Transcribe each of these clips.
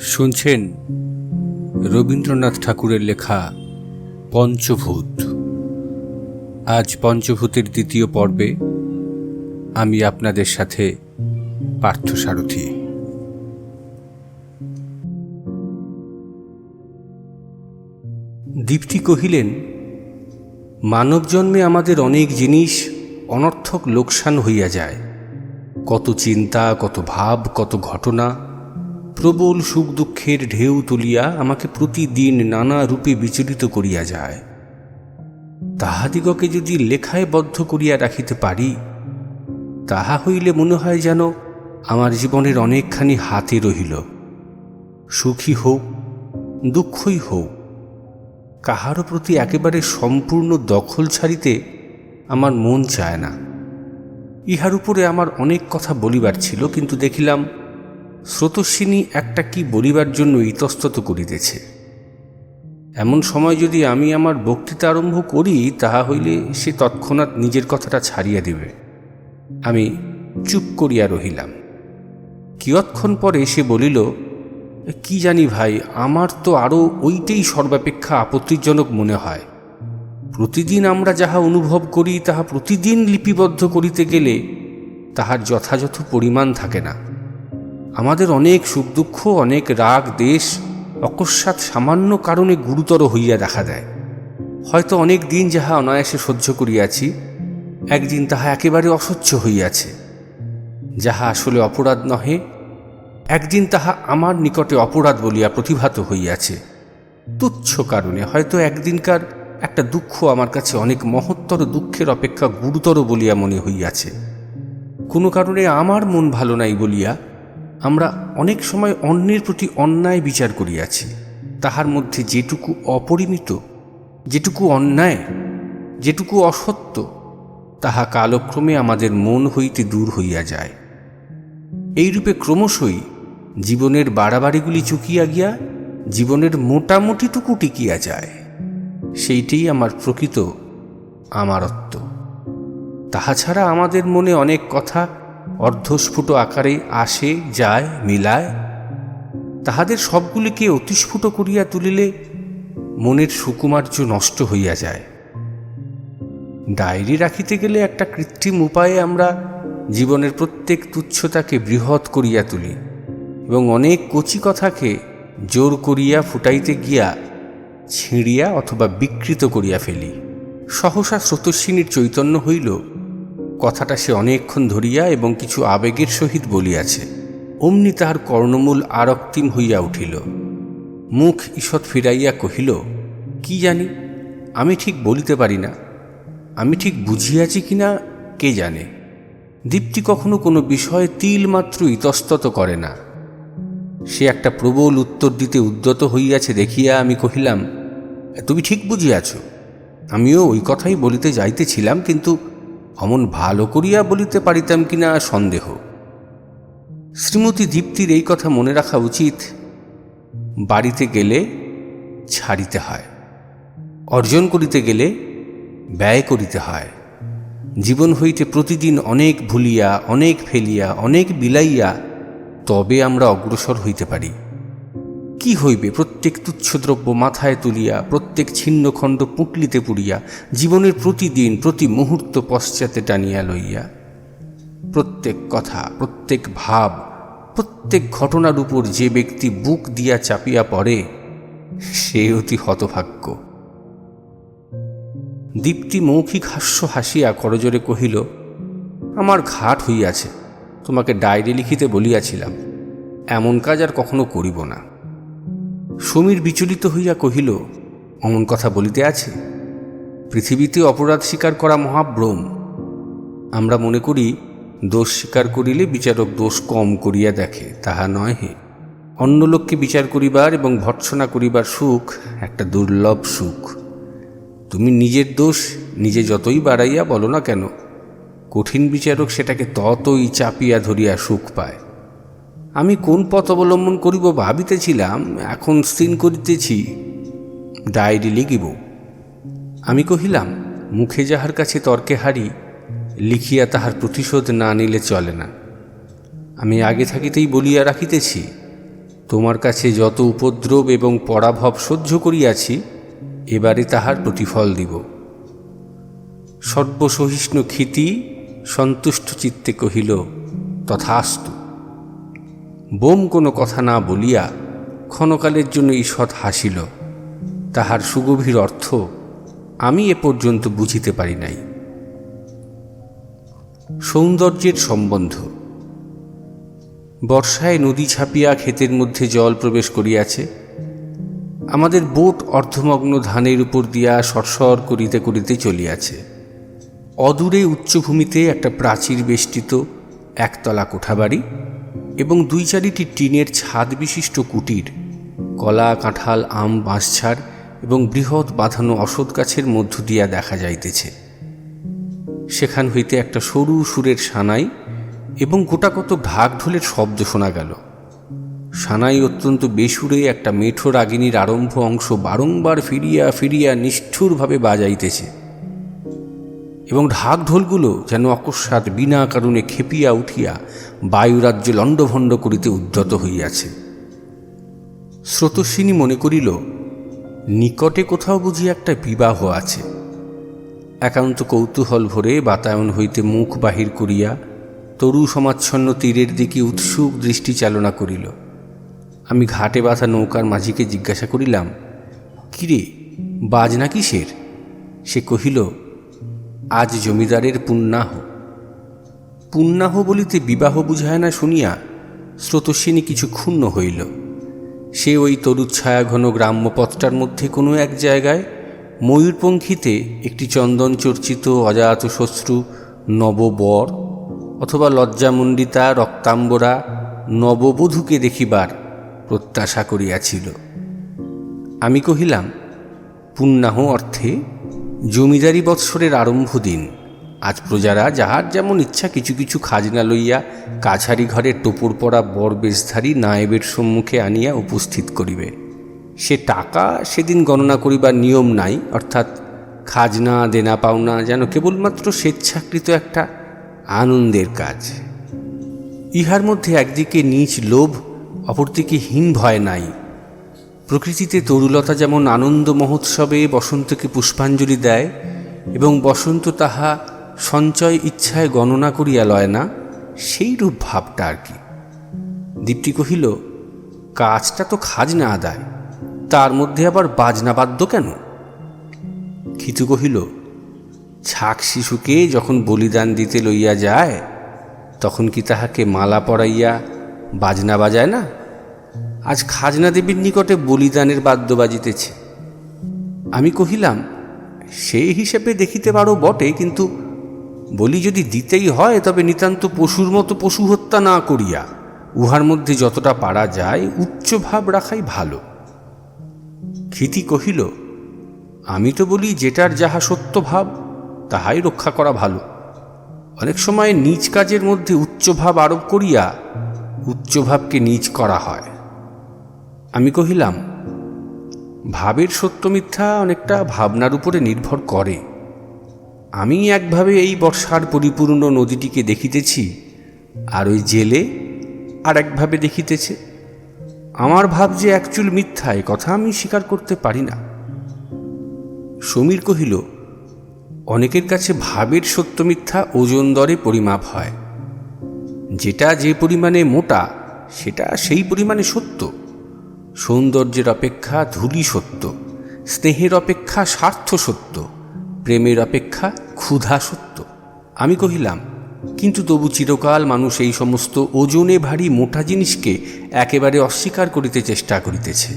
শুনছেন রবীন্দ্রনাথ ঠাকুরের লেখা পঞ্চভূত। আজ পঞ্চভূতের দ্বিতীয় পর্বে আমি আপনাদের সাথে পার্থসারথী। দীপ্তি কহিলেন, মানব জন্মে আমাদের অনেক জিনিস অনর্থক লোকসান হইয়া যায়। কত চিন্তা, কত ভাব, কত ঘটনা প্রবল সুখ দুঃখের ঢেউ তুলিয়া আমাকে প্রতিদিন নানা রূপে বিচলিত করিয়া যায়। তাহাদিগকে যদি লেখায় বদ্ধ করিয়া রাখিতে পারি, তাহা হইলে মনে হয় যেন আমার জীবনের অনেকখানি হাতে রহিল। সুখী হোক, দুঃখই হোক, কাহারও প্রতি একেবারে সম্পূর্ণ দখল ছাড়িতে আমার মন চায় না। ইহার উপরে আমার অনেক কথা বলিবার ছিল, কিন্তু দেখিলাম স্রোতস্বিনী একটা কি বলিবার জন্য ইতস্তত করিতেছে। এমন সময় যদি আমি আমার বক্তৃতা আরম্ভ করি, তাহা হইলে সে তৎক্ষণাৎ নিজের কথাটা ছাড়িয়া দিবে। আমি চুপ করিয়া রহিলাম। কিয়ৎক্ষণ পরে সে বলিল, কি জানি ভাই, আমার তো আরও ওইটাই সর্বাপেক্ষা আপত্তিজনক মনে হয়। প্রতিদিন আমরা যাহা অনুভব করি তাহা প্রতিদিন লিপিবদ্ধ করিতে গেলে তাহার যথাযথ পরিমাণ থাকে না। আমাদের অনেক সুখ দুঃখ, অনেক রাগ দেশ অকস্মাৎ সামান্য কারণে গুরুতর হইয়া দেখা দেয়। হয়তো অনেক দিন যাহা অনায়াসে সহ্য করিয়াছি, একদিন তাহা একেবারে অসহ্য হইয়াছে। যাহা আসলে অপরাধ নহে, একদিন তাহা আমার নিকটে অপরাধ বলিয়া প্রতিভাত হইয়াছে। তুচ্ছ কারণে হয়তো একদিনকার একটা দুঃখ আমার কাছে অনেক মহত্তর দুঃখের অপেক্ষা গুরুতর বলিয়া মনে হইয়াছে। কোনো কারণে আমার মন ভালো নাই বলিয়া আমরা অনেক সময় অন্যের প্রতি অন্যায় বিচার করিয়াছি। তাহার মধ্যে যেটুকু অপরিমিত, যেটুকু অন্যায়, যেটুকু অসত্য, তাহা কালক্রমে আমাদের মন হইতে দূর হইয়া যায়। এইরূপে ক্রমশই জীবনের বাড়াবাড়িগুলি চুকিয়া গিয়া জীবনের মোটামুটিটুকু টিকিয়া যায়। সেইটাই আমার প্রকৃত আমারত্ব। তাহা ছাড়া আমাদের মনে অনেক কথা অর্ধস্ফুট আকারে আসে, যায়, মিলায়। তাহাদের সবগুলিকে অতিস্ফুট করিয়া তুলিলে মনের সুকুমার্য নষ্ট হইয়া যায়। ডায়েরি রাখিতে গেলে একটা কৃত্রিম উপায়ে আমরা জীবনের প্রত্যেক তুচ্ছতাকে বৃহৎ করিয়া তুলি এবং অনেক কচি কথাকে জোর করিয়া ফুটাইতে গিয়া ছিঁড়িয়া অথবা বিকৃত করিয়া ফেলি। সহসা স্রোতস্বিনীর চৈতন্য হইল, কথাটা সে অনেকক্ষণ ধরিয়া এবং কিছু আবেগের সহিত বলিয়াছে। অমনি তাহার কর্ণমূল আরক্তিম হইয়া উঠিল। মুখ ঈষৎ ফিরাইয়া কহিল, কি জানি, আমি ঠিক বলিতে পারি না। আমি ঠিক বুঝিয়াছি কিনা কে জানে। দীপ্তি কখনো কোনো বিষয়ে তিলমাত্র ইতস্তত করে না। সে একটা প্রবল উত্তর দিতে উদ্যত হইয়াছে দেখিয়া আমি কহিলাম, তুমি ঠিক বুঝিয়াছ। আমিও ওই কথাই বলিতে যাইতেছিলাম, কিন্তু অমন ভালো করিয়া বলিতে পারিতাম কিনা সন্দেহ। শ্রীমতী দীপ্তির এই কথা মনে রাখা উচিত। বাড়িতে গেলে ছাড়িতে হয়, অর্জন করিতে গেলে ব্যয় করিতে হয়। জীবন হইতে প্রতিদিন অনেক ভুলিয়া, অনেক ফেলিয়া, অনেক বিলাইয়া তবে আমরা অগ্রসর হইতে পারি। কি হইবে প্রত্যেক তুচ্ছদ্রব্য মাথায় তুলিয়া, প্রত্যেক ছিন্নখণ্ড পুঁটলিতে পুড়িয়া, জীবনের প্রতিদিন প্রতি মুহূর্ত পশ্চাতে টানিয়া লইয়া? প্রত্যেক কথা, প্রত্যেক ভাব, প্রত্যেক ঘটনার উপর যে ব্যক্তি বুক দিয়া চাপিয়া পড়ে, সে অতি হতভাগ্য। দীপ্তি মৌখিক হাস্য হাসিয়া করজোরে কহিল, আমার ঘাট হইয়াছে। তোমাকে ডায়েরি লিখিতে বলিয়াছিলাম, এমন কাজ আর কখনো করিব না। সমীর বিচলিত হইয়া কহিল, অমন কথা বলিতে আছে? পৃথিবীতে অপরাধ স্বীকার করা মহাভ্রম। আমরা মনে করি দোষ স্বীকার করিলে বিচারক দোষ কম করিয়া দেখে। তাহা নয় হে। অন্য লোককে বিচার করিবার এবং ভর্ৎসনা করিবার সুখ একটা দুর্লভ সুখ। তুমি নিজের দোষ নিজে যতই বাড়াইয়া বলো না কেন, কঠিন বিচারক সেটাকে ততই চাপিয়া ধরিয়া সুখ পায়। আমি কোন পথ অবলম্বন করিব ভাবিতেছিলাম, এখন স্থির করিতেছি ডায়েরি লিখিব। আমি কহিলাম, মুখে যাহার কাছে তর্কে হারি, লিখিয়া তাহার প্রতিশোধ না নিলে চলে না। আমি আগে থাকিতেই বলিয়া রাখিতেছি, তোমার কাছে যত উপদ্রব এবং পরাভব সহ্য করিয়াছি, এবারে তাহার প্রতিফল দিব। সর্বসহিষ্ণু ক্ষিতি সন্তুষ্ট চিত্তে কহিল, তথাস্তু। বোম কোনো কথা না বলিয়া ক্ষণকালের জন্য ঈষৎ হাসিল। তাহার সুগভীর অর্থ আমি এ পর্যন্ত বুঝিতে পারি নাই। সৌন্দর্যের সম্বন্ধ। বর্ষায় নদী ছাপিয়া ক্ষেতের মধ্যে জল প্রবেশ করিয়াছে। আমাদের বোট অর্ধমগ্ন ধানের উপর দিয়া সরসর করিতে করিতে চলিয়াছে। অদূরে উচ্চভূমিতে একটা প্রাচীর বেষ্টিত একতলা কোঠাবাড়ি এবং 2-4টি টিনের ছাদ বিশিষ্ট কুটির কলা, কাঁঠাল, আম, বাঁশঝাড় এবং বৃহৎ বাঁধানো অশ্বত্থ গাছের মধ্য দিয়া দেখা যাইতেছে। সেখান হইতে একটা সরু সুরের সানাই এবং গোটাকত ঢাক ঢোলের শব্দ শোনা গেল। সানাই অত্যন্ত বেসুরে একটা মেঠো রাগিনীর আরম্ভ অংশ বারংবার ফিরিয়া ফিরিয়া নিষ্ঠুরভাবে বাজাইতেছে এবং ঢাক ঢোলগুলো যেন অকস্মাৎ বিনা কারণে খেপিয়া উঠিয়া বায়ুরাজ্য লণ্ডভণ্ড করিতে উদ্যত হইয়াছে। স্রোতস্বিনী মনে করিল, নিকটে কোথাও বুঝি একটা বিবাহ আছে। একান্ত কৌতূহল ভরে বাতায়ন হইতে মুখ বাহির করিয়া তরু সমাচ্ছন্ন তীরের দিকে উৎসুক দৃষ্টি চালনা করিল। আমি ঘাটে বাঁধা নৌকার মাঝিকে জিজ্ঞাসা করিলাম, কিরে, বাজনা কিসের? সে কহিল, আজ জমিদারের পুণ্যাহ। পুণ্যাহ বলিতে বিবাহ বুঝায় না শুনিয়া স্রোতস্বিনী কিছু ক্ষুণ্ণ হইল। সে ওই তরুচ্ছায়া ঘন গ্রাম্য পথটার মধ্যে কোনো এক জায়গায় ময়ূরপঙ্খীতে একটি চন্দন চর্চিত অজাতশশ্রু নববর অথবা লজ্জামণ্ডিতা রক্তাম্বরা নববধূকে দেখিবার প্রত্যাশা করিয়াছিল। আমি কহিলাম, পুণ্যাহ অর্থে জমিদারি বৎসরের আরম্ভ দিন। আজ প্রজারা যাহার যেমন ইচ্ছা কিছু কিছু খাজনা লইয়া কাছারি ঘরে টোপর পরা বর বেশধারী নায়েবের সম্মুখে আনিয়া উপস্থিত করিবে। সে টাকা সেদিন গণনা করিবার নিয়ম নাই, অর্থাৎ খাজনা দেনা পাওনা যেন কেবলমাত্র স্বেচ্ছাকৃত একটা আনন্দের কাজ। ইহার মধ্যে একদিকে নীচ লোভ, অপরদিকে হীন ভয় নাই। প্রকৃতিতে তরুলতা যেমন আনন্দ মহোৎসবে বসন্তকে পুষ্পাঞ্জলি দেয় এবং বসন্ত তাহা সঞ্চয় ইচ্ছায় গণনা করিয়া লয় না, সেই রূপ ভাবটা আর কি। দীপ্তি কহিল, কাজটা তো খাজনা আদায়, তার মধ্যে আবার বাজনা বাদ্য কেন? খিতু কহিল, ছাক শিশুকে যখন বলিদান দিতে লইয়া যায় তখন কি তাহাকে মালা পরাইয়া বাজনা বাজায় না? আজ খাজনা দেবীর নিকটে বলিদানের বাদ্য বাজিতেছে। আমি কহিলাম, সেই হিসেবে দেখিতে পারো বটে, কিন্তু বলি যদি দিতেই হয় তবে নিতান্ত পশুর মতো পশু হত্যা না করিয়া উহার মধ্যে যতটা পারা যায় উচ্চ ভাব রাখাই ভালো। ক্ষিতি কহিল, আমি তো বলি যেটার যাহা সত্য ভাব তাহাই রক্ষা করা ভালো। অনেক সময় নীচ কাজের মধ্যে উচ্চ ভাব আরোপ করিয়া উচ্চ ভাবকে নীচ করা হয়। আমি কহিলাম, ভাবের সত্য মিথ্যা অনেকটা ভাবনার উপরে নির্ভর করে। আমি একভাবে এই বর্ষার পরিপূর্ণ নদীটিকে দেখিতেছি, আর ওই জেলে আর একভাবে দেখিতেছে। আমার ভাব যে একচুল মিথ্যা এ কথা আমি স্বীকার করতে পারি না। সমীর কহিল, অনেকের কাছে ভাবের সত্য মিথ্যা ওজন দরে পরিমাপ হয়। যেটা যে পরিমাণে মোটা সেটা সেই পরিমাণে সত্য। সৌন্দর্যের অপেক্ষা ধূলি সত্য, স্নেহের অপেক্ষা স্বার্থ সত্য, প্রেমের অপেক্ষা ক্ষুধা সত্য। আমি কহিলাম, কিন্তু তবু চিরকাল মানুষ এই সমস্ত ওজনে ভারী মোটা জিনিসকে একেবারে অস্বীকার করিতে চেষ্টা করিতেছে।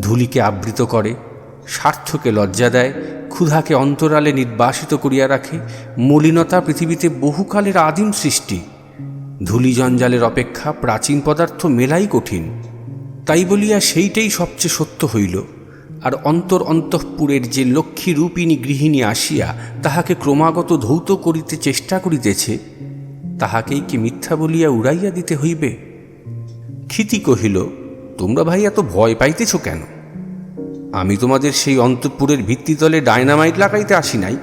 ধূলিকে আবৃত করে, স্বার্থকে লজ্জা দেয়, ক্ষুধাকে অন্তরালে নির্বাসিত করিয়া রাখে। মলিনতা পৃথিবীতে বহুকালের আদিম সৃষ্টি। ধূলি জঞ্জালের অপেক্ষা প্রাচীন পদার্থ মেলাই কঠিন। তাই বলিয়া সেইটাই সবচেয়ে সত্য হইল, আর অন্তঃপুরের যে লক্ষ্মী রূপিণী গৃহিণী আসিয়া তাহাকে ক্রমাগত ধৌত করিতে চেষ্টা করিতেছে, তাহাকেই কি মিথ্যা বলিয়া উড়াইয়া দিতে হইবে? ক্ষিতি কহিল, তোমরা ভাই এত ভয় পাইতেছ কেন? আমি তোমাদের সেই অন্তঃপুরের ভিত্তিতলে ডায়নামাইট লাগাইতে আসি নাই।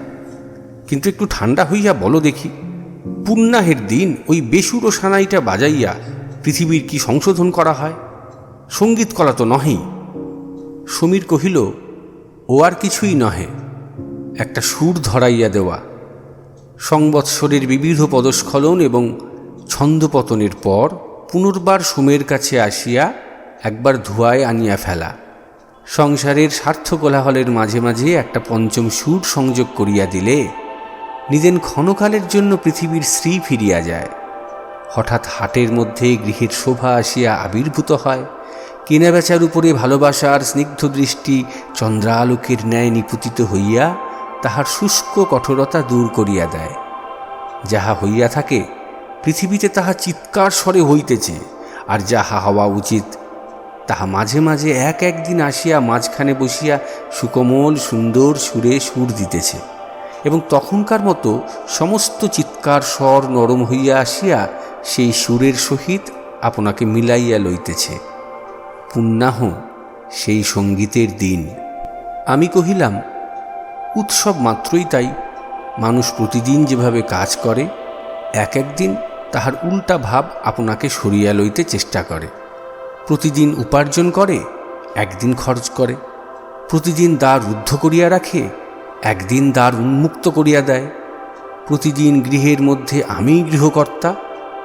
কিন্তু একটু ঠান্ডা হইয়া বলো দেখি, পুণ্যাহের দিন ওই বেসুরো সানাইটা বাজাইয়া পৃথিবীর কি সংশোধন করা হয়? সঙ্গীত কলা তো নহেই। সমীর কহিল, ও আর কিছুই নহে, একটা সুর ধরাইয়া দেওয়া। সংবৎসরের বিবিধ পদস্খলন এবং ছন্দপতনের পর পুনর্বার সোমের কাছে আসিয়া একবার ধোঁয়ায় আনিয়া ফেলা। সংসারের স্বার্থ কোলাহলের মাঝে মাঝে একটা পঞ্চম সুর সংযোগ করিয়া দিলে নিদেন ক্ষণকালের জন্য পৃথিবীর শ্রী ফিরিয়া যায়। হঠাৎ হাটের মধ্যে গৃহের শোভা আসিয়া আবির্ভূত হয়। কেনাবেচার উপরে ভালোবাসার স্নিগ্ধ দৃষ্টি চন্দ্রালোকের ন্যায় নিপতিত হইয়া তাহার শুষ্ক কঠোরতা দূর করিয়া দেয়। যাহা হইয়া থাকে পৃথিবীতে তাহা চিৎকার স্বরে হইতেছে, আর যাহা হওয়া উচিত তাহা মাঝে মাঝে এক একদিন আসিয়া মাঝখানে বসিয়া সুকোমল সুন্দর সুরে সুর দিতেছে, এবং তখনকার মতো সমস্ত চিৎকার স্বর নরম হইয়া আসিয়া সেই সুরের সহিত আপনাকে মিলাইয়া লইতেছে। পুণ্যাহ সেই সঙ্গীতের দিন। আমি কহিলাম, উৎসব মাত্রই তাই। মানুষ প্রতিদিন যেভাবে কাজ করে, এক একদিন তাহার উল্টা ভাব আপনাকে সরিয়া লইতে চেষ্টা করে। প্রতিদিন উপার্জন করে, একদিন খরচ করে। প্রতিদিন দ্বার রুদ্ধ করিয়া রাখে, একদিন দ্বার উন্মুক্ত করিয়া দেয়। প্রতিদিন গৃহের মধ্যে আমিই গৃহকর্তা,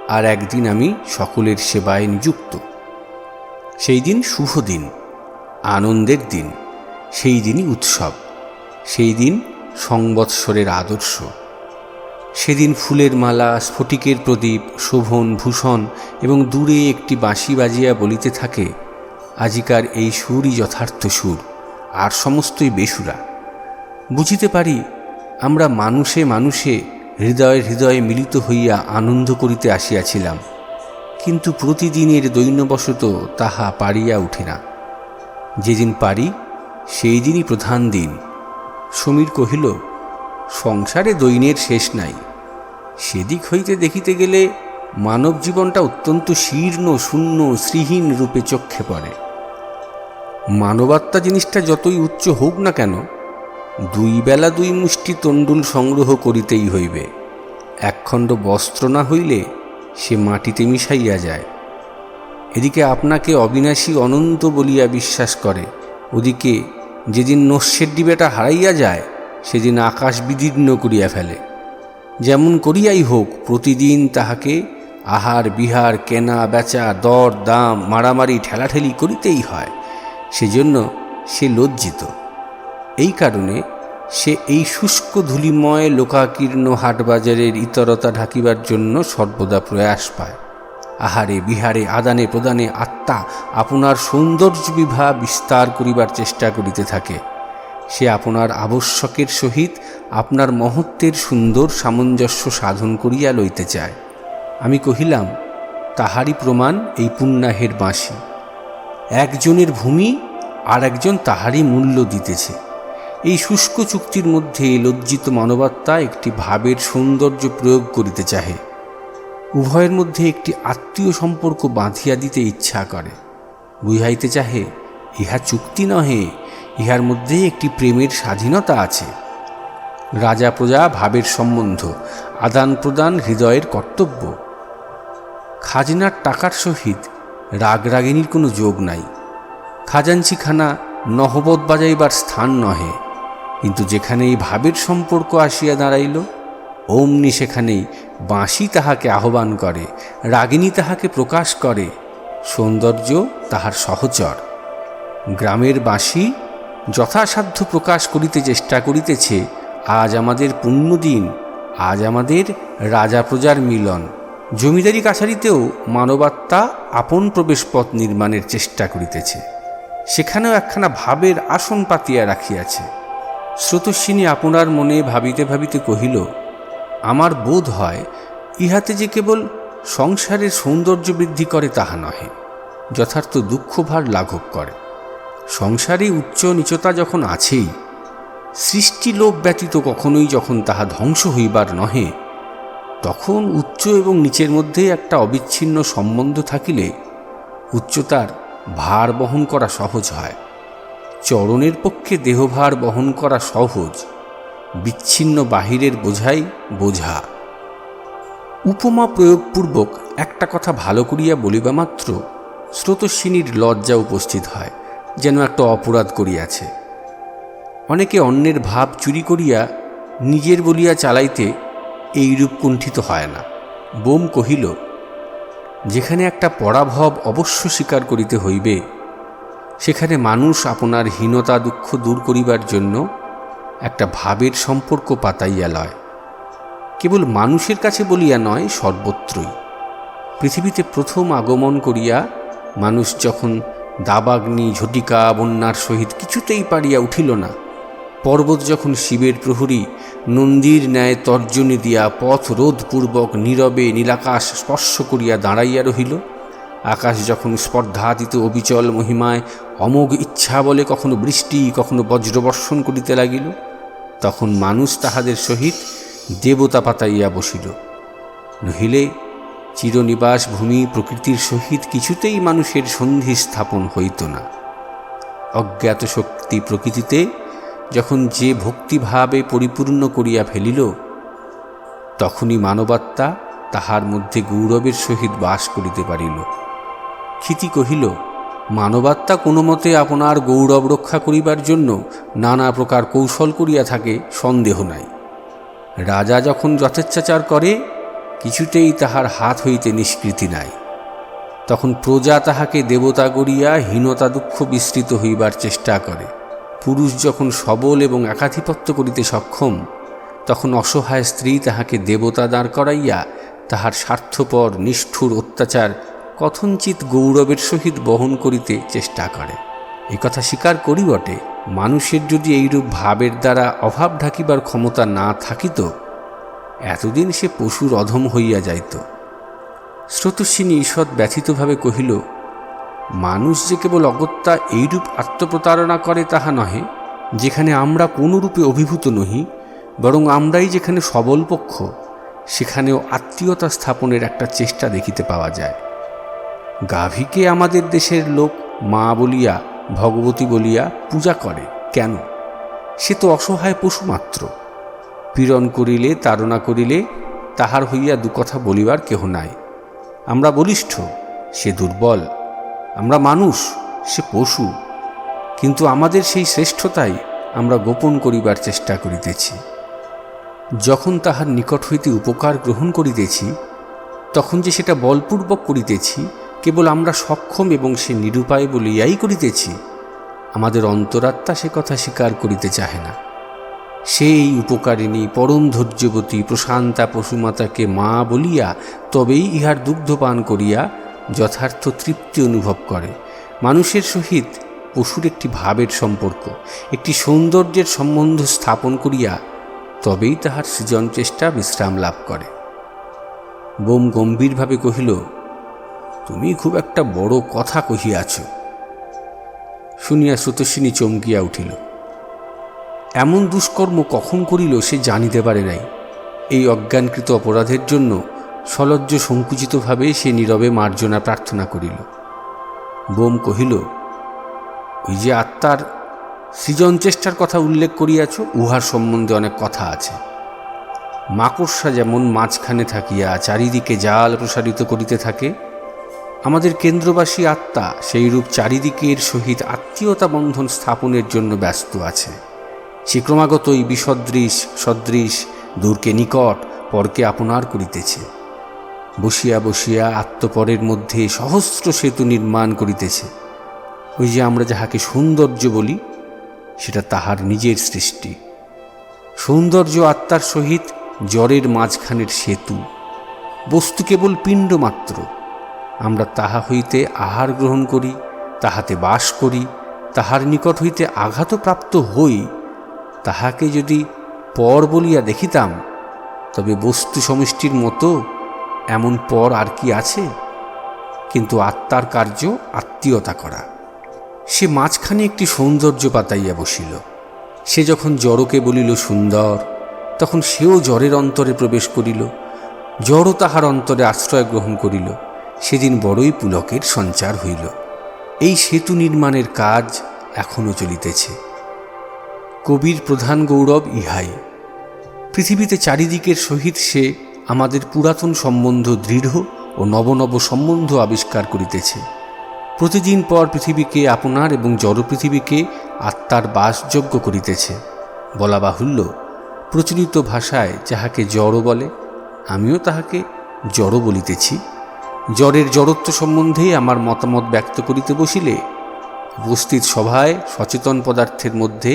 আর একদিন আমি সকলের সেবায় নিযুক্ত। সেই দিন শুভ দিন, আনন্দের দিন, সেই দিনই উৎসব, সেই দিন সংবৎসরের আদর্শ। সেদিন ফুলের মালা, স্ফটিকের প্রদীপ, শোভন ভূষণ এবং দূরে একটি বাঁশি বাজিয়া বলিতে থাকে, আজিকার এই সুরই যথার্থ সুর, আর সমস্তই বেসুরা। বুঝিতে পারি আমরা মানুষে মানুষে হৃদয়ে হৃদয়ে মিলিত হইয়া আনন্দ করিতে আসিয়াছিলাম, কিন্তু প্রতিদিনের দৈন্যবশত তাহা পারিয়া উঠে না। যেদিন পারি সেই দিনই প্রধান দিন। সমীর কহিল, সংসারে দৈন্যের শেষ নাই। সেদিক হইতে দেখিতে গেলে মানব জীবনটা অত্যন্ত শীর্ণ, শূন্য, শ্রীহীন রূপে চক্ষে পড়ে। মানবাত্মা জিনিসটা যতই উচ্চ হোক না কেন, দুই বেলা দুই মুষ্টি তণ্ডুল সংগ্রহ করিতেই হইবে। একখণ্ড বস্ত্র না হইলে সে মাটিতে মিশাইয়া যায়। এদিকে আপনাকে অবিনাশী অনন্ত বলিয়া বিশ্বাস করে, ওদিকে যেদিন নস্যের ডিবেটা হারাইয়া যায় সেদিন আকাশ বিদীর্ণ করিয়া ফেলে। যেমন করিয়াই হোক প্রতিদিন তাহাকে আহার বিহার, কেনা বেচা, দর দাম, মারামারি, ঠেলাঠেলি করিতেই হয়। সেজন্য সে লজ্জিত। এই কারণে সে এই শুষ্ক ধূলিময় লোকাকীর্ণ হাটবাজারের ইতরতা ঢাকিবার জন্য সর্বদা প্রয়াস পায়। আহারে বিহারে, আদানে প্রদানে আত্মা আপনার সৌন্দর্য বিভা বিস্তার করিবার চেষ্টা করিতে থাকে। সে আপনার আবশ্যকের সহিত আপনার মহত্বের সুন্দর সামঞ্জস্য সাধন করিয়া লইতে চায়। আমি কহিলাম, তাহারই প্রমাণ এই পুণ্যাহের বাঁশি। একজনের ভূমি আর একজন তাহারই মূল্য দিতেছে। এই শুষ্ক চুক্তির মধ্যে লজ্জিত মানবাত্মা একটি ভাবের সৌন্দর্য প্রয়োগ করিতে চাহে। উভয়ের মধ্যে একটি আত্মীয় সম্পর্ক বাঁধিয়া দিতে ইচ্ছা করে। বুঝাইতে চাহে, ইহা চুক্তি নহে, ইহার মধ্যে একটি প্রেমের স্বাধীনতা আছে। রাজা প্রজা ভাবের সম্বন্ধ, আদান প্রদান হৃদয়ের কর্তব্য। খাজনার টাকার সহিত রাগরাগিনীর কোনো যোগ নাই। খাজাঞ্চিখানা নহবত বাজাইবার স্থান নহে, কিন্তু যেখানে এই ভাবের সম্পর্ক আসিয়া দাঁড়াইল, অমনি সেখানেই বাঁশি তাহাকে আহ্বান করে, রাগিনী তাহাকে প্রকাশ করে, সৌন্দর্য তাহার সহচর। গ্রামের বাঁশি যথাসাধ্য প্রকাশ করিতে চেষ্টা করিতেছে, আজ আমাদের পুণ্যদিন, আজ আমাদের রাজা প্রজার মিলন। জমিদারি কাছারিতেও মানবাত্মা আপন প্রবেশপথ নির্মাণের চেষ্টা করিতেছে। সেখানেও একখানা ভাবের আসন পাতিয়া রাখিয়াছে। স্রোতস্বিনী আপনার মনে ভাবিতে ভাবিতে কহিল, আমার বোধ হয় ইহাতে যে কেবল সংসারের সৌন্দর্য বৃদ্ধি করে তাহা নহে, যথার্থ দুঃখভার লাঘব করে। সংসারে উচ্চ নীচতা যখন আছেই, সৃষ্টিলোভ ব্যতীত কখনোই যখন তাহা ধ্বংস হইবার নহে, তখন উচ্চ এবং নিচের মধ্যে একটা অবিচ্ছিন্ন সম্বন্ধ থাকিলে উচ্চতার ভার বহন করা সহজ হয়। চরণের পক্ষে দেহভার বহন করা সহজ, বিচ্ছিন্ন বাহিরের বোঝাই বোঝা। উপমা প্রয়োগপূর্বক একটা কথা ভালো করিয়া বলিবা মাত্র স্রোতস্বিনীর লজ্জা উপস্থিত হয়, যেন একটা অপরাধ করিয়াছে। অনেকে অন্যের ভাব চুরি করিয়া নিজের বলিয়া চালাইতে এইরূপ কুণ্ঠিত হয় না। বোম কহিল, যেখানে একটা পরাভব অবশ্য স্বীকার করিতে হইবে, সেখানে মানুষ আপনার হীনতা দুঃখ দূর করিবার জন্য একটা ভাবের সম্পর্ক পাতাইয়া লয়। কেবল মানুষের কাছে বলিয়া নয়, সর্বত্রই। পৃথিবীতে প্রথম আগমন করিয়া মানুষ যখন দাবাগ্নি ঝটিকা বন্যার সহিত কিছুতেই পারিয়া উঠিল না, পর্বত যখন শিবের প্রহরী নন্দীর ন্যায় তর্জনী দিয়া পথ রোধপূর্বক নীরবে নীলাকাশ স্পর্শ করিয়া দাঁড়াইয়া রহিল, আকাশ যখন স্পর্ধাতীত অবিচল মহিমায় অমোঘ ইচ্ছা বলে কখনো বৃষ্টি কখনো বজ্রবর্ষণ করিতে লাগিল, তখন মানুষ তাহাদের সহিত দেবতা পাতাইয়া বসিল। নহিলে চিরনিবাস ভূমি প্রকৃতির সহিত কিছুতেই মানুষের সন্ধি স্থাপন হইত না। অজ্ঞাত শক্তি প্রকৃতিতে যখন যে ভক্তিভাবে পরিপূর্ণ করিয়া ফেলিল, তখনই মানবাত্মা তাহার মধ্যে গৌরবের সহিত বাস করিতে পারিল। ক্ষিতি কহিল, মানবাত্মা কোনো মতে আপনার গৌরব রক্ষা করিবার জন্য নানা প্রকার কৌশল করিয়া থাকে, সন্দেহ নাই। রাজা যখন যথেচ্ছাচার করে, কিছুতেই তাহার হাত হইতে নিষ্কৃতি নাই। তখন প্রজা তাহাকে দেবতা গড়িয়া হীনতা দুঃখ বিস্তৃত হইবার চেষ্টা করে। পুরুষ যখন সবল এবং একাধিপত্য করিতে সক্ষম, তখন অসহায় স্ত্রী তাহাকে দেবতা দাঁড় করাইয়া তাহার স্বার্থপর নিষ্ঠুর অত্যাচার কথঞ্চিত গৌরবের সহিত বহন করিতে চেষ্টা করে। এ কথা স্বীকার করি বটে, মানুষের যদি এইরূপ ভাবের দ্বারা অভাব ঢাকিবার ক্ষমতা না থাকিত, এতদিন সে পশুর অধম হইয়া যাইত। স্রোতস্বিনী ঈষৎ ব্যথিতভাবে কহিল, মানুষ যে কেবল অগত্যা এইরূপ আত্মপ্রতারণা করে তাহা নহে, যেখানে আমরা কোনরূপে অভিভূত নহি, বরং আমরাই যেখানে সবল পক্ষ, সেখানেও আত্মীয়তা স্থাপনের একটা চেষ্টা দেখিতে পাওয়া যায়। গাভীকে আমাদের দেশের লোক মা বলিয়া ভগবতী বলিয়া পূজা করে কেন? সে তো অসহায় পশু মাত্র। পীড়ন করিলে তাড়না করিলে তাহার হইয়া দুকথা বলিবার কেহ নাই। আমরা বলিষ্ঠ, সে দুর্বল। আমরা মানুষ, সে পশু। কিন্তু আমাদের সেই শ্রেষ্ঠতাই আমরা গোপন করিবার চেষ্টা করিতেছি। যখন তাহার নিকট হইতে উপকার গ্রহণ করিতেছি, তখন যে সেটা বলপূর্বক করিতেছি কেবল আমরা সক্ষম এবং সে নিরুপায় বলিয়াই করিতেছি, আমাদের অন্তরাত্মা সে কথা স্বীকার করিতে চাহে না। সেই উপকারিণী পরম ধৈর্যবতী প্রশান্তা পশুমাতাকে মা বলিয়া তবেই ইহার দুগ্ধপান করিয়া যথার্থ তৃপ্তি অনুভব করে। মানুষের সহিত পশুর একটি ভাবের সম্পর্ক, একটি সৌন্দর্যের সম্বন্ধ স্থাপন করিয়া তবেই তাহার সৃজন চেষ্টা বিশ্রাম লাভ করে। বোম গম্ভীরভাবে কহিল, তুমি খুব একটা বড় কথা কহিয়াছ। শুনিয়া স্রোতস্বিনী চমকিয়া উঠিল। এমন দুষ্কর্ম কখন করিল সে জানিতে পারে নাই। এই অজ্ঞানকৃত অপরাধের জন্য সলজ্জ সংকুচিতভাবে সে নীরবে মার্জনা প্রার্থনা করিল। বোম কহিল, ওই যে আত্মার সৃজন চেষ্টার কথা উল্লেখ করিয়াছ, উহার সম্বন্ধে অনেক কথা আছে। মাকড়সা যেমন মাঝখানে থাকিয়া চারিদিকে জাল প্রসারিত করিতে থাকে, আমাদের কেন্দ্রবাসী আত্মা সেইরূপ চারিদিকের সহিত আত্মীয়তা বন্ধন স্থাপনের জন্য ব্যস্ত আছে। সে ক্রমাগতই বিসদৃশ সদৃশ দূরকে নিকট, পরকে আপনার করিতেছে। বসিয়া বসিয়া আত্মপরের মধ্যে সহস্র সেতু নির্মাণ করিতেছে। ওই যে আমরা যাহাকে সৌন্দর্য বলি, সেটা তাহার নিজের সৃষ্টি। সৌন্দর্য আত্মার সহিত জড়ের মাঝখানের সেতু। বস্তু কেবল পিণ্ড মাত্র। আমরা তাহা হইতে আহার গ্রহণ করি, তাহাতে বাস করি, তাহার নিকট হইতে আঘাতপ্রাপ্ত হই। তাহাকে যদি পর বলিয়া দেখিতাম, তবে বস্তু সমষ্টির মতো এমন পর আর কি আছে? কিন্তু আত্মার কার্য আত্মীয়তা করা। সে মাঝখানে একটি সৌন্দর্য পাতাইয়া বসিল। সে যখন জড়কে বলিল সুন্দর, তখন সেও জড়ের অন্তরে প্রবেশ করিল। জড়ও তাহার অন্তরে আশ্রয় গ্রহণ করিল। সেদিন বড়ই পুলকের সঞ্চার হইল। এই সেতু নির্মাণের কাজ এখনও চলিতেছে। কবির প্রধান গৌরব ইহাই। পৃথিবীতে চারিদিকের সহিত সে আমাদের পুরাতন সম্বন্ধ দৃঢ় ও নব নব সম্বন্ধ আবিষ্কার করিতেছে। প্রতিদিন পর পৃথিবীকে আপনার এবং জড় পৃথিবীকে আত্মার বাসযোগ্য করিতেছে। বলা বাহুল্য, প্রচলিত ভাষায় যাহাকে জড় বলে, আমিও তাহাকে জড় বলিতেছি। জড়ের জড়ত্ব সম্বন্ধে আমার মতামত ব্যক্ত করিতে বসিলে উপস্থিত সভায় সচেতন পদার্থের মধ্যে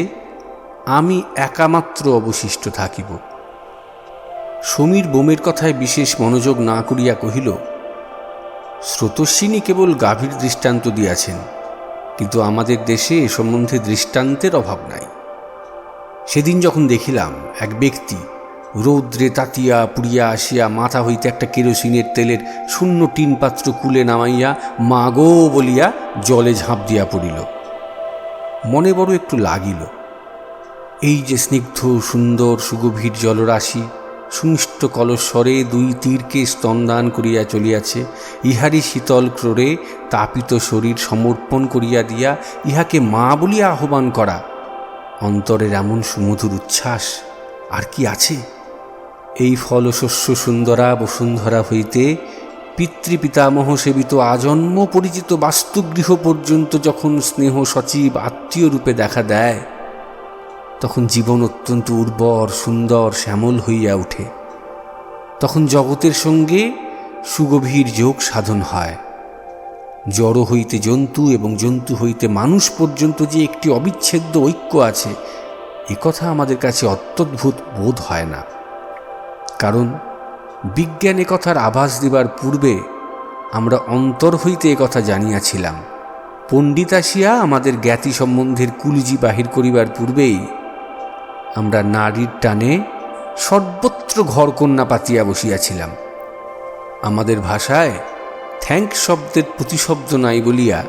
আমি একামাত্র অবশিষ্ট থাকিব। সমীর বোমের কথায় বিশেষ মনোযোগ না করিয়া কহিল, স্রোতস্বিনী কেবল গাভীর দৃষ্টান্ত দিয়াছেন, কিন্তু আমাদের দেশে এ সম্বন্ধে দৃষ্টান্তের অভাব নাই। সেদিন যখন দেখিলাম এক ব্যক্তি রৌদ্রে তাতিয়া পুড়িয়া আসিয়া মাথা হইতে একটা কেরোসিনের তেলের শূন্য টিন পাত্র কুলে নামাইয়া মা গো বলিয়া জলে ঝাঁপ দিয়া পড়িল, মনে বড় একটু লাগিল। এই যে স্নিগ্ধ সুন্দর সুগভীর জলরাশি সুমিষ্ট কলস্বরে দুই তীরকে স্তনদান করিয়া চলিয়াছে, ইহারই শীতল ক্রোড়ে তাপিত শরীর সমর্পণ করিয়া দিয়া ইহাকে মা বলিয়া আহ্বান করা, অন্তরের এমন সুমধুর উচ্ছ্বাস আর কি আছে? এই ফলশস্য সুন্দরা বসুন্ধরা হইতে পিতৃপিতামহ সেবিত আজন্ম পরিচিত বাস্তুগৃহ পর্যন্ত যখন স্নেহ সচিব আত্মীয় রূপে দেখা দেয়, তখন জীবন অত্যন্ত উর্বর সুন্দর শ্যামল হইয়া ওঠে। তখন জগতের সঙ্গে সুগভীর যোগ সাধন হয়। জড় হইতে জন্তু এবং জন্তু হইতে মানুষ পর্যন্ত যে একটি অবিচ্ছেদ্য ঐক্য আছে, একথা আমাদের কাছে অত্যদ্ভুত বোধ হয় না। কারণ বিজ্ঞান একথার আভাস দিবার পূর্বে আমরা অন্তর হইতে একথা জানিয়াছিলাম। পণ্ডিত আসিয়া আমাদের জ্ঞাতি সম্বন্ধের কুলজি বাহির করিবার পূর্বেই আমরা নারীর টানে সর্বত্র ঘরকন্যা পাতিয়া বসিয়াছিলাম। আমাদের ভাষায় থ্যাঙ্ক শব্দের প্রতিশব্দ নাই বলিয়া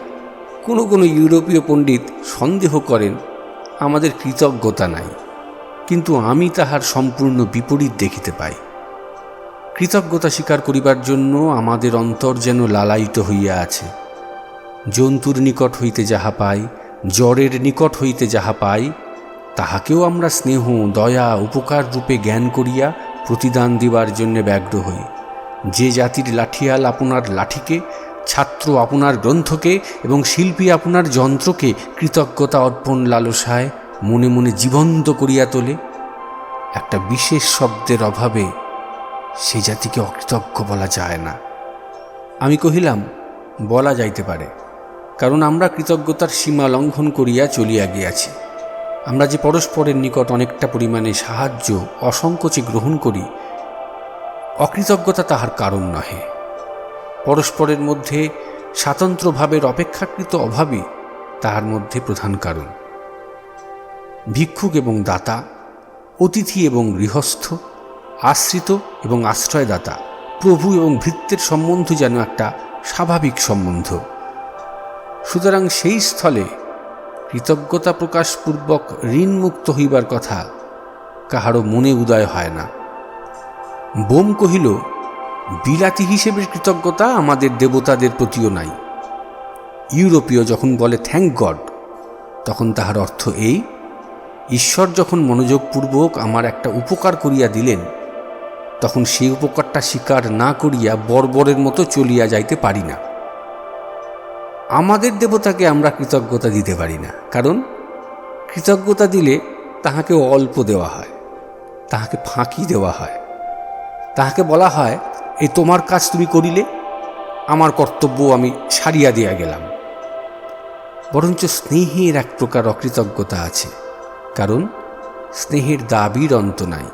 কোনো কোনো ইউরোপীয় পণ্ডিত সন্দেহ করেন আমাদের কৃতজ্ঞতা নাই, কিন্তু আমি তাহার সম্পূর্ণ বিপরীত দেখিতে পাই। কৃতজ্ঞতা স্বীকার করিবার জন্য আমাদের অন্তর যেন লালায়িত হইয়া আছে। জন্তুর নিকট হইতে যাহা পাই, জড়ের নিকট হইতে যাহা পাই, তাহাকেও আমরা স্নেহ দয়া উপকার রূপে জ্ঞান করিয়া প্রতিদান দিবার জন্যে ব্যগ্র হই। যে জাতির লাঠিয়াল আপনার লাঠিকে, ছাত্র আপনার গ্রন্থকে এবং শিল্পী আপনার যন্ত্রকে কৃতজ্ঞতা অর্পণ লালসায় মনে মনে জীবন্ত করিয়া তোলে, একটা বিশেষ শব্দের অভাবে সেই জাতিকে অকৃতজ্ঞ বলা যায় না। আমি কহিলাম, বলা যাইতে পারে, কারণ আমরা কৃতজ্ঞতার সীমা লঙ্ঘন করিয়া চলিয়া গিয়াছি। আমরা যে পরস্পরের নিকট অনেকটা পরিমাণে সাহায্য অসংকোচে গ্রহণ করি, অকৃতজ্ঞতা তাহার কারণ নহে। পরস্পরের মধ্যে স্বাতন্ত্র্যভাবের অপেক্ষাকৃত অভাবই তাহার মধ্যে প্রধান কারণ। ভিক্ষুক এবং দাতা, অতিথি এবং গৃহস্থ, আশ্রিত এবং আশ্রয়দাতা, প্রভু এবং ভৃত্যের সম্বন্ধ যেন একটা স্বাভাবিক সম্বন্ধ। সুতরাং সেই স্থলে কৃতজ্ঞতা প্রকাশপূর্বক ঋণমুক্ত হইবার কথা কাহারও মনে উদয় হয় না। বোম কহিল, বিলাতি হিসেবে কৃতজ্ঞতা আমাদের দেবতাদের প্রতিও নাই। ইউরোপীয় যখন বলে থ্যাঙ্ক গড, তখন তাহার অর্থ এই, ঈশ্বর যখন মনোযোগপূর্বক আমার একটা উপকার করিয়া দিলেন, তখন সেই উপকারটা স্বীকার না করিয়া বর্বরের মতো চলিয়া যাইতে পারি না। আমাদের দেবতাকে আমরা কৃতজ্ঞতা দিতে পারি না, কারণ কৃতজ্ঞতা দিলে তাহাকে অল্প দেওয়া হয়, তাহাকে ফাঁকি দেওয়া হয়, তাহাকে বলা হয়, এই তোমার কাজ তুমি করিলে, আমার কর্তব্য আমি সারিয়া দিয়া গেলাম। বরঞ্চ স্নেহের এক প্রকার অকৃতজ্ঞতা আছে, কারণ স্নেহের দাবির অন্ত নাই।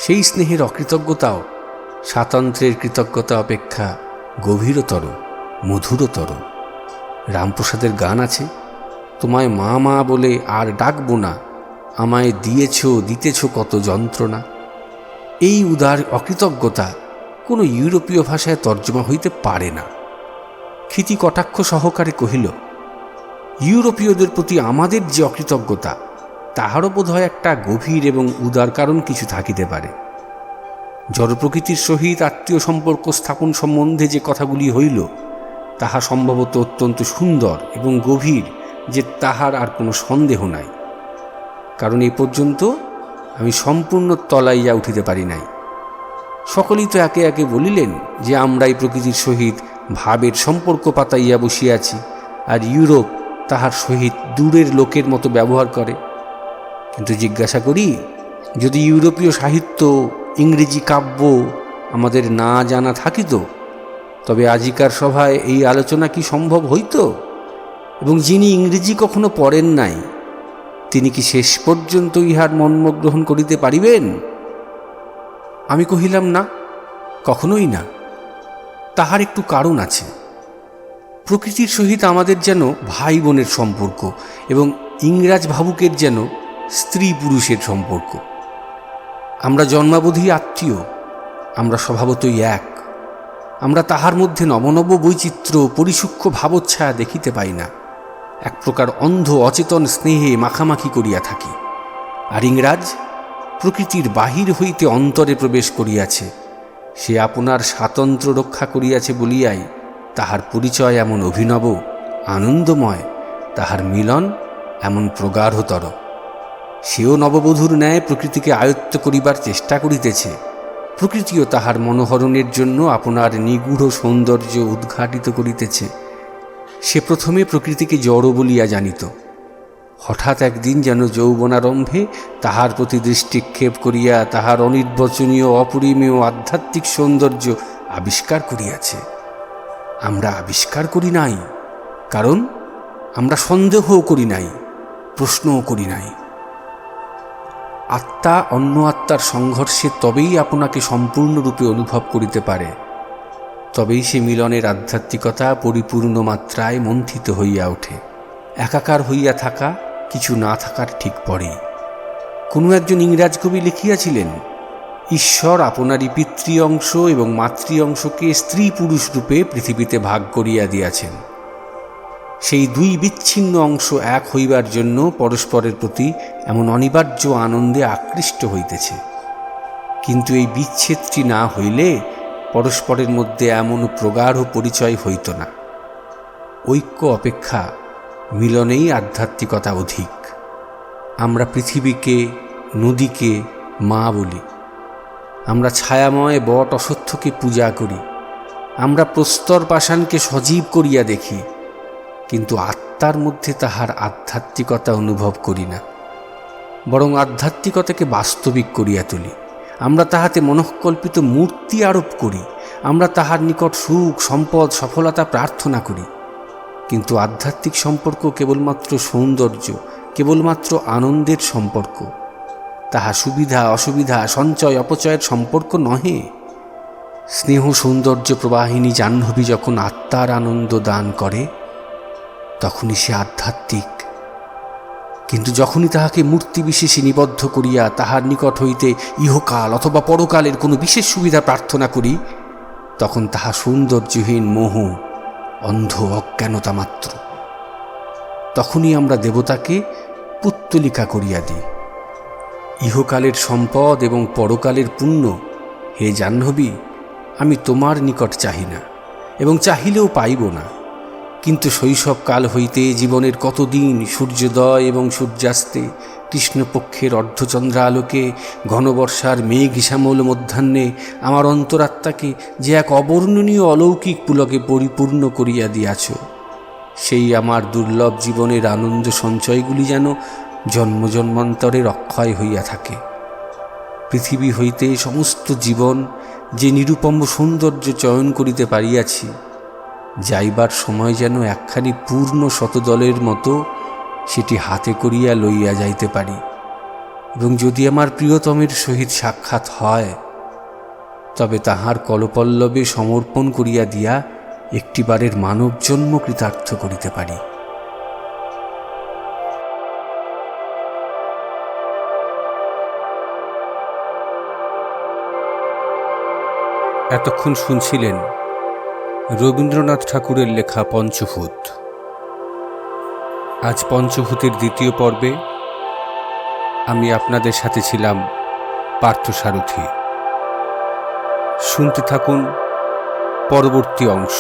সেই স্নেহের অকৃতজ্ঞতাও স্বাতন্ত্র্যের কৃতজ্ঞতা অপেক্ষা গভীরতর, মধুরতর। রামপ্রসাদের গান আছে, তোমায় মা মা বলে আর ডাকবো না, আমায় দিতেছ কত যন্ত্রণা। এই উদার অকৃতজ্ঞতা কোনো ইউরোপীয় ভাষায় তর্জমা হইতে পারে না। ক্ষিতি কটাক্ষ সহকারে কহিল, ইউরোপীয়দের প্রতি আমাদের যে অকৃতজ্ঞতা, তাহারও বোধ হয় একটা গভীর এবং উদার কারণ কিছু থাকিতে পারে। জড়প্রকৃতির সহিত আত্মীয় সম্পর্ক স্থাপন সম্বন্ধে যে কথাগুলি হইল, তাহা সম্ভবত অত্যন্ত সুন্দর এবং গভীর, যে তাহার আর কোনো সন্দেহ নাই। কারণ এই পর্যন্ত আমি সম্পূর্ণ তলাইয়া উঠিতে পারি নাই। সকলেই তো একে একে বলিলেন যে আমরাই প্রকৃতির সহিত ভাবের সম্পর্ক পাতাইয়া বসিয়াছি, আর ইউরোপ তাহার সহিত দূরের লোকের মতো ব্যবহার করে। কিন্তু জিজ্ঞাসা করি, যদি ইউরোপীয় সাহিত্য, ইংরেজি কাব্য আমাদের না জানা থাকিত, তবে আজিকার সভায় এই আলোচনা কি সম্ভব হইত? এবং যিনি ইংরেজি কখনো পড়েন নাই, তিনি কি শেষ পর্যন্ত ইহার মর্ম গ্রহণ করিতে পারিবেন? আমি কহিলাম, না, কখনোই না। তাহার একটু কারণ আছে। প্রকৃতির সহিত আমাদের যেন ভাই বোনের সম্পর্ক, এবং ইংরাজ ভাবুকের যেন স্ত্রী পুরুষের সম্পর্ক। আমরা জন্মাবধি আত্মীয়, আমরা স্বভাবতই এক। আমরা তাহার মধ্যে নবনব বৈচিত্র্য, পরিসূক্ষ্ম ভাবোচ্ছায়া দেখিতে পাই না। এক প্রকার অন্ধ অচেতন স্নেহে মাখামাখি করিয়া থাকি। আর ইংরাজ প্রকৃতির বাহির হইতে অন্তরে প্রবেশ করিয়াছে। সে আপনার স্বাতন্ত্র্য রক্ষা করিয়াছে বলিয়াই তাহার পরিচয় এমন অভিনব, আনন্দময়, তাহার মিলন এমন প্রগাঢ়তর। সেও নববধূর ন্যায় প্রকৃতিকে আয়ত্ত করিবার চেষ্টা করিতেছে। প্রকৃতিও তাহার মনোহরণের জন্য আপনার নিগূঢ় সৌন্দর্য উদ্ঘাটিত করিতেছে। সে প্রথমে প্রকৃতিকে জড় বলিয়া জানিত। হঠাৎ একদিন যেন যৌবনারম্ভে তাহার প্রতি দৃষ্টিক্ষেপ করিয়া তাহার অনির্বচনীয় অপরিমেয় আধ্যাত্মিক সৌন্দর্য আবিষ্কার করিয়াছে। আমরা আবিষ্কার করি নাই, কারণ আমরা সন্দেহও করি নাই, প্রশ্নও করি নাই। আত্মা অন্য আত্মার সংঘর্ষে তবেই আপনাকে সম্পূর্ণরূপে অনুভব করিতে পারে, তবেই সে মিলনের আধ্যাত্মিকতা পরিপূর্ণ মাত্রায় মন্থিত হইয়া ওঠে। একাকার হইয়া থাকা কিছু না থাকার ঠিক পরেই। কোনো একজন ইংরাজ কবি লিখিয়াছিলেন, ঈশ্বর আপনারই পিতৃ অংশ এবং মাতৃ অংশকে স্ত্রী পুরুষ রূপে পৃথিবীতে ভাগ করিয়া দিয়াছেন। সেই দুই বিচ্ছিন্ন অংশ এক হইবার জন্য পরস্পরের প্রতি এমন অনিবার্য আনন্দে আকৃষ্ট হইতেছে। কিন্তু এই বিচ্ছেদটি না হইলে পরস্পরের মধ্যে এমন প্রগাঢ় পরিচয় হইত না। ঐক্য অপেক্ষা মিলনেই আধ্যাত্মিকতা অধিক। আমরা পৃথিবীকে, নদীকে মা বলি। আমরা ছায়াময় বট অশ্বত্থকে পূজা করি। আমরা প্রস্তর পাষাণকে সজীব করিয়া দেখি, কিন্তু আত্মার মধ্যে তাহার আধ্যাত্মিকতা অনুভব করি না, বরং আধ্যাত্মিকতাকে বাস্তবিক করিয়া তুলি। আমরা তাহাতে মনঃকল্পিত মূর্তি আরোপ করি। আমরা তাহার নিকট সুখ, সম্পদ, সফলতা প্রার্থনা করি। কিন্তু আধ্যাত্মিক সম্পর্ক কেবলমাত্র সৌন্দর্য, কেবলমাত্র আনন্দের সম্পর্ক। তাহা সুবিধা অসুবিধা, সঞ্চয় অপচয়ের সম্পর্ক নহে। স্নেহ সৌন্দর্য প্রবাহিনী জাহ্নবী যখন আত্মার আনন্দ দান করে, তখনই সে আধ্যাত্মিক। কিন্তু যখনই তাহাকে মূর্তি বিশেষে নিবদ্ধ করিয়া তাহার নিকট হইতে ইহকাল অথবা পরকালের কোনো বিশেষ সুবিধা প্রার্থনা করি, তখন তাহা সৌন্দর্যহীন মোহ, অন্ধ অজ্ঞানতা মাত্র। তখনই আমরা দেবতাকে পুত্তলিকা করিয়া দিই। ইহকালের সম্পদ এবং পরকালের পুণ্য, হে জাহ্নবী, আমি তোমার নিকট চাহি না, এবং চাহিলেও পাইব না। কিন্তু শৈশবকাল হইতে জীবনের কতদিন সূর্যোদয় এবং সূর্যাস্তে, কৃষ্ণপক্ষের অর্ধচন্দ্র আলোকে, ঘনবর্ষার মেঘ শ্যামল মধ্যাহ্নে আমার অন্তরাত্মাকে যে এক অবর্ণনীয় অলৌকিক পুলকে পরিপূর্ণ করিয়া দিয়াছ, সেই আমার দুর্লভ জীবনের আনন্দ সঞ্চয়গুলি যেন জন্ম জন্মান্তরের অক্ষয় হইয়া থাকে। পৃথিবী হইতে সমস্ত জীবন যে নিরুপম সৌন্দর্য চয়ন করিতে পারিয়াছি, যাইবার সময় যেন একখানি পূর্ণ শতদলের মতো সেটি হাতে করিয়া লইয়া যাইতে পারি। এবং যদি আমার প্রিয়তমের সহিত সাক্ষাৎ হয়, তবে তাহার কলপল্লবে সমর্পণ করিয়া দিয়া একটিবারের মানব জন্ম কৃতার্থ করিতে পারি। এতক্ষণ শুনছিলেন রবীন্দ্রনাথ ঠাকুরের লেখা পঞ্চভূত। আজ পঞ্চভূতের দ্বিতীয় পর্বে আমি আপনাদের সাথে ছিলাম পার্থসারথী। শুনতে থাকুন পরবর্তী অংশ।